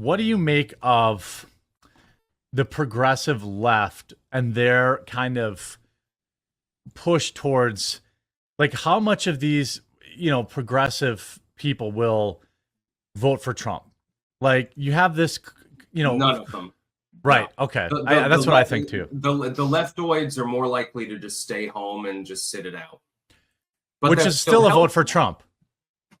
what do you make of the progressive left and their kind of push towards, like, how much of these, progressive people will vote for Trump? Like, you have this, None of them. Right. No. Okay. That's what I think too. The leftoids are more likely to just stay home and just sit it out. But which is still a vote for Trump.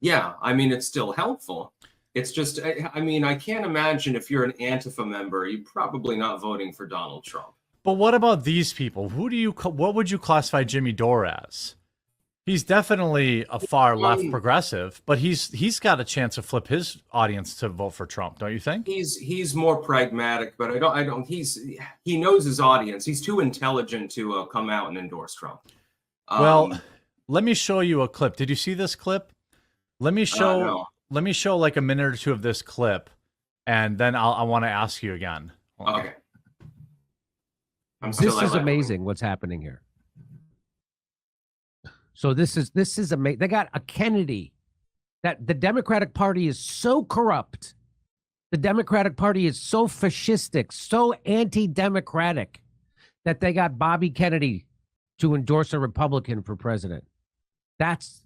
Yeah. I mean, it's still helpful. It's just, I mean, I can't imagine if you're an Antifa member, you're probably not voting for Donald Trump. But what about these people? What would you classify Jimmy Dore as? He's definitely a far left progressive, but he's got a chance to flip his audience to vote for Trump, don't you think? He's more pragmatic, but I don't. He knows his audience. He's too intelligent to come out and endorse Trump. Well, let me show you a clip. Did you see this clip? Let me show. No. Let me show like a minute or two of this clip, and then I want to ask you again. Okay. This is amazing what's happening here. So this is amazing. They got a Kennedy. That the Democratic Party is so corrupt. The Democratic Party is so fascistic, so anti-democratic that they got Bobby Kennedy to endorse a Republican for president. That's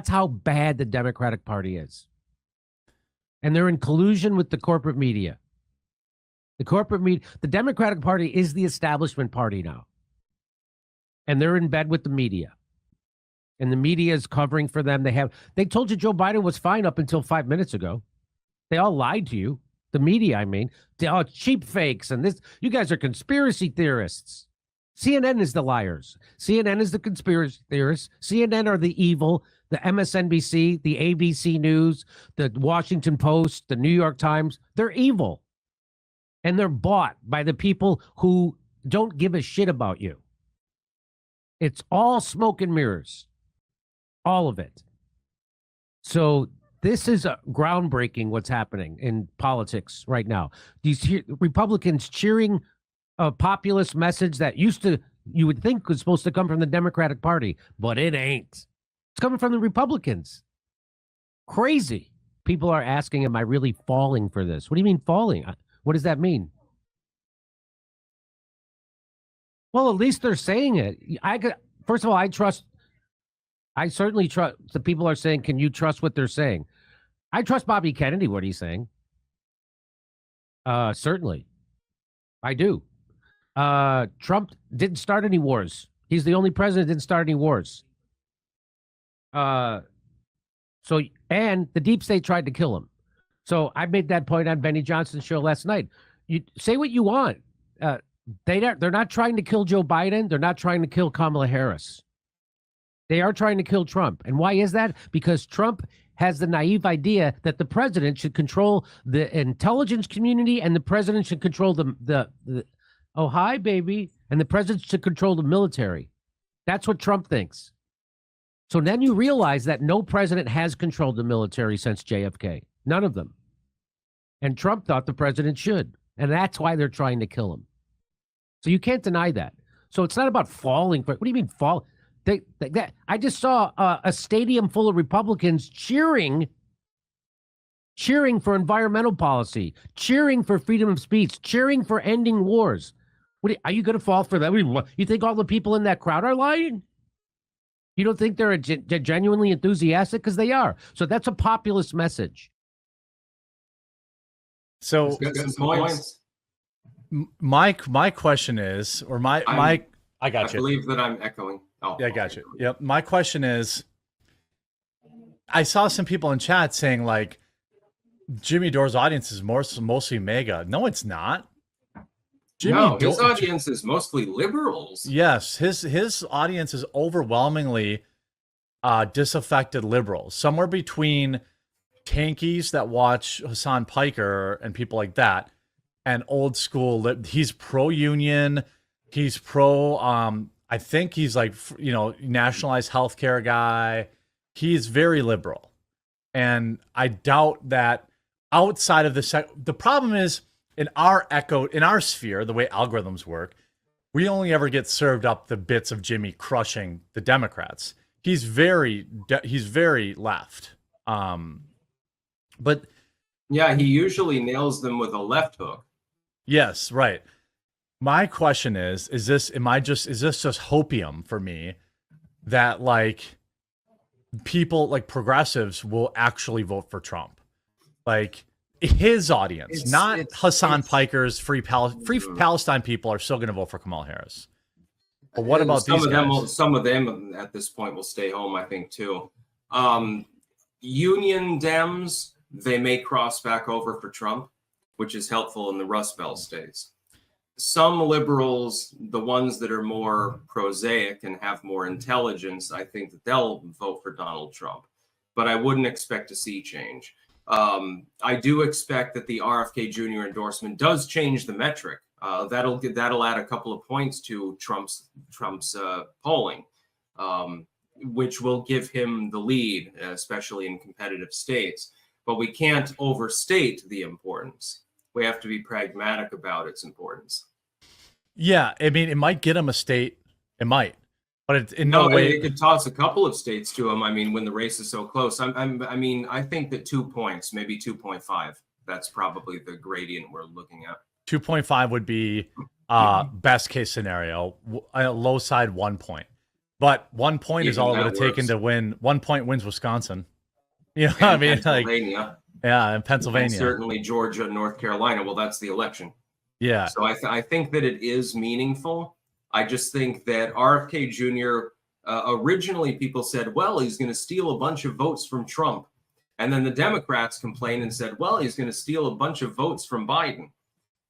how bad the Democratic Party is. And they're in collusion with the corporate media. The Democratic Party is the establishment party now. And they're in bed with the media. And the media is covering for them. They told you Joe Biden was fine up until 5 minutes ago. They all lied to you. The media, I mean. They're all cheap fakes and this. You guys are conspiracy theorists. CNN is the liars. CNN is the conspiracy theorists. CNN are the evil. The MSNBC, the ABC News, the Washington Post, the New York Times, they're evil. And they're bought by the people who don't give a shit about you. It's all smoke and mirrors. All of it. So this is groundbreaking what's happening in politics right now. These Republicans cheering a populist message that you would think was supposed to come from the Democratic Party, but it ain't. It's coming from the Republicans. Crazy. People are asking, am I really falling for this? What do you mean falling? What does that mean? Well, at least they're saying it. First of all, I certainly trust the people are saying, can you trust what they're saying? I trust Bobby Kennedy, what he's saying. Certainly. I do. Trump didn't start any wars. He's the only president that didn't start any wars. And the deep state tried to kill him. So I made that point on Benny Johnson's show last night. You say what you want. They're not trying to kill Joe Biden. They're not trying to kill Kamala Harris. They are trying to kill Trump. And why is that? Because Trump has the naive idea that the president should control the intelligence community and the president should control the oh, hi, baby. And the president should control the military. That's what Trump thinks. So then you realize that no president has controlled the military since JFK. None of them. And Trump thought the president should. And that's why they're trying to kill him. So you can't deny that. So it's not about falling for. What do you mean fall? I just saw a stadium full of Republicans cheering for environmental policy, cheering for freedom of speech, cheering for ending wars. Are you going to fall for that? You think all the people in that crowd are lying? You don't think they're genuinely enthusiastic? Because they are. So that's a populist message. So my question is, or I got you. I believe that I'm echoing. Oh, yeah, I got you. Yep. My question is, I saw some people in chat saying like Jimmy Dore's audience is mostly MAGA. No, it's not. His audience is mostly liberals. Yes, his audience is overwhelmingly disaffected liberals. Somewhere between tankies that watch Hassan Piker and people like that, and old school. He's pro-union. He's pro. I think he's like nationalized healthcare guy. He's very liberal, and I doubt that outside of the problem is in our sphere, the way algorithms work, we only ever get served up the bits of Jimmy crushing the Democrats. He's very left. But Yeah, he usually nails them with a left hook. Yes, right. My question is this is this just hopium for me that like people like progressives will actually vote for Trump? Like his audience, not Hassan Piker's free Palestine people are still going to vote for Kamala Harris. But what about these guys? Some of them at this point will stay home, I think, too. Union Dems, they may cross back over for Trump, which is helpful in the Rust Belt states. Some liberals, the ones that are more prosaic and have more intelligence, I think that they'll vote for Donald Trump. But I wouldn't expect to see change. I do expect that the RFK Jr. endorsement does change the metric. That'll add a couple of points to Trump's polling, which will give him the lead, especially in competitive states. But we can't overstate the importance. We have to be pragmatic about its importance. Yeah, I mean, it might get him a state. It might, but it's in no way. It could toss a couple of states to him. I mean, when the race is so close, I think that 2 points, maybe 2.5. That's probably the gradient we're looking at. 2.5 would be best case scenario. Low side 1 point, but 1 point is all it would have taken to win. 1 point wins Wisconsin. You know what I mean? Pennsylvania. Yeah, in Pennsylvania. And certainly Georgia, North Carolina. Well, that's the election. Yeah. So I think that it is meaningful. I just think that RFK Jr. Originally people said, well, he's going to steal a bunch of votes from Trump. And then the Democrats complained and said, well, he's going to steal a bunch of votes from Biden.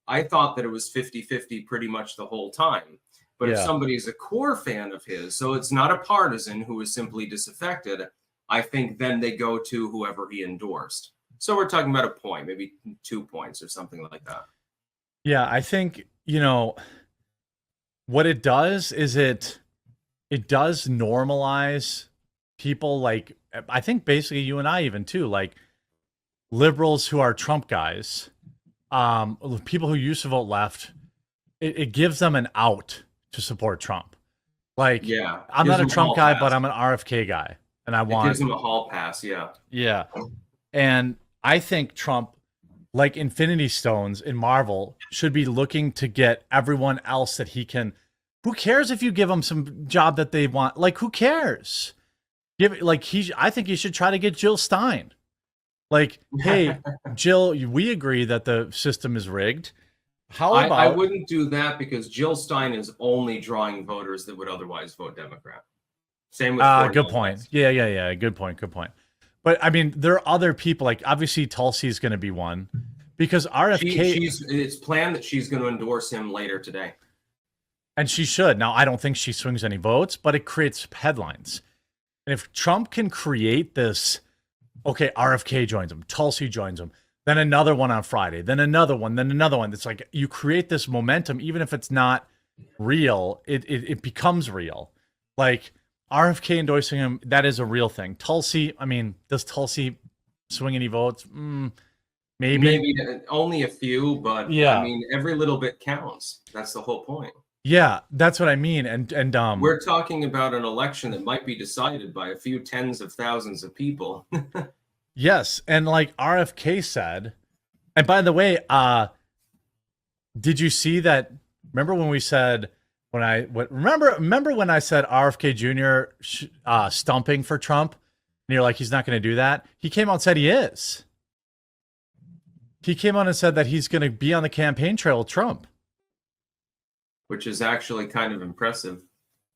I thought that it was 50-50 pretty much the whole time. But if somebody's a core fan of his, so it's not a partisan who is simply disaffected, I think then they go to whoever he endorsed. So we're talking about a point, maybe 2 points or something like that. Yeah, I think, what it does is it does normalize people like, I think basically you and I even too, like liberals who are Trump guys, people who used to vote left, it gives them an out to support Trump. Like, I'm not a Trump guy, but I'm an RFK guy. And it gives them a hall pass, Yeah. And I think Trump, like Infinity Stones in Marvel, should be looking to get everyone else that he can. Who cares if you give them some job that they want? Like, who cares? I think he should try to get Jill Stein. Like, hey, Jill, we agree that the system is rigged. How about I wouldn't do that because Jill Stein is only drawing voters that would otherwise vote Democrat. Same with good point. Yeah. Good point. But I mean, there are other people. Like obviously, Tulsi is going to be one because RFK. It's planned that she's going to endorse him later today, and she should. Now, I don't think she swings any votes, but it creates headlines. And if Trump can create this, okay, RFK joins him, Tulsi joins him, then another one on Friday, then another one, then another one. It's like you create this momentum, even if it's not real, it becomes real. Like. RFK endorsing him, that is a real thing. Tulsi, I mean, does Tulsi swing any votes? Maybe only a few, but I mean, every little bit counts. That's the whole point. Yeah, that's what I mean. And we're talking about an election that might be decided by a few tens of thousands of people. Yes, and like RFK said, and by the way, did you see that? Remember when we said? Remember when I said RFK Jr. Stumping for Trump, and you're like, he's not going to do that. He came out and said he is. He came out and said that he's going to be on the campaign trail with Trump, which is actually kind of impressive.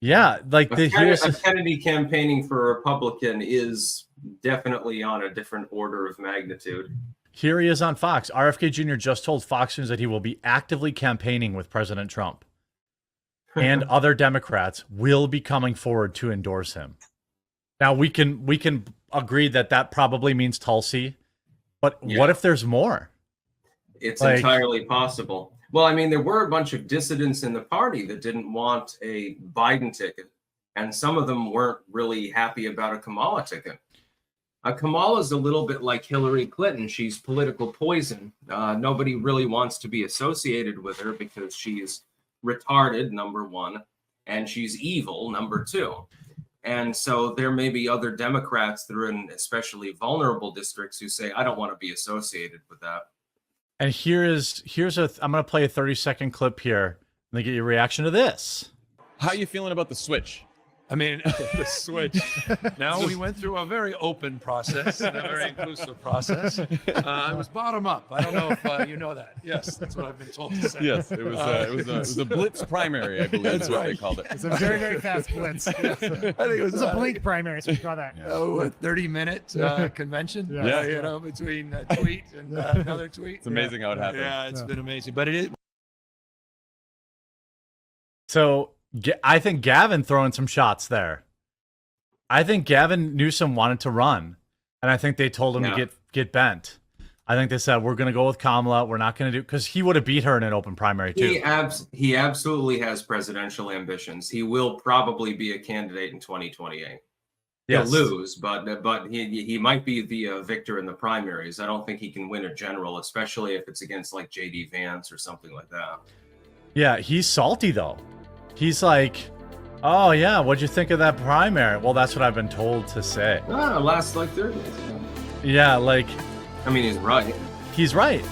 Yeah, like a Kennedy campaigning for a Republican is definitely on a different order of magnitude. Here he is on Fox. RFK Jr. just told Fox News that he will be actively campaigning with President Trump. And other Democrats will be coming forward to endorse him. Now we can agree that probably means Tulsi, but what if there's more? It's entirely possible. Well, I mean, there were a bunch of dissidents in the party that didn't want a Biden ticket, and some of them weren't really happy about a Kamala ticket. Kamala's a little bit like Hillary Clinton. She's political poison. Nobody really wants to be associated with her because she's retarded, number one, and she's evil, number two. And so there may be other Democrats that are in especially vulnerable districts who say, I don't want to be associated with that. And I'm going to play a 30-second clip here and then get your reaction to this. How are you feeling about the switch? I mean, the switch. Now we went through a very open process and a very inclusive process. It was bottom up. I don't know if you know that. Yes, that's what I've been told to say. Yes, it was a blitz primary, I believe is what they called it. It's a very, very fast blitz. I think it was a blink primary, so we call that. Oh, a 30-minute convention. Yeah. You know, between a tweet and another tweet. It's amazing how it happened. Yeah, it's been amazing. But it is. So I think Gavin throwing some shots there. I think Gavin Newsom wanted to run, and I think they told him to get bent. I think they said, we're going to go with Kamala. We're not going to do, because he would have beat her in an open primary too. He absolutely has presidential ambitions. He will probably be a candidate in 2028. Yes. He'll lose, but he might be the victor in the primaries. I don't think he can win a general, especially if it's against like J.D. Vance or something like that. Yeah, he's salty though. He's like, oh yeah, what'd you think of that primary? Well, that's what I've been told to say. Last like 30 days. Yeah, like, I mean, he's right. He's right.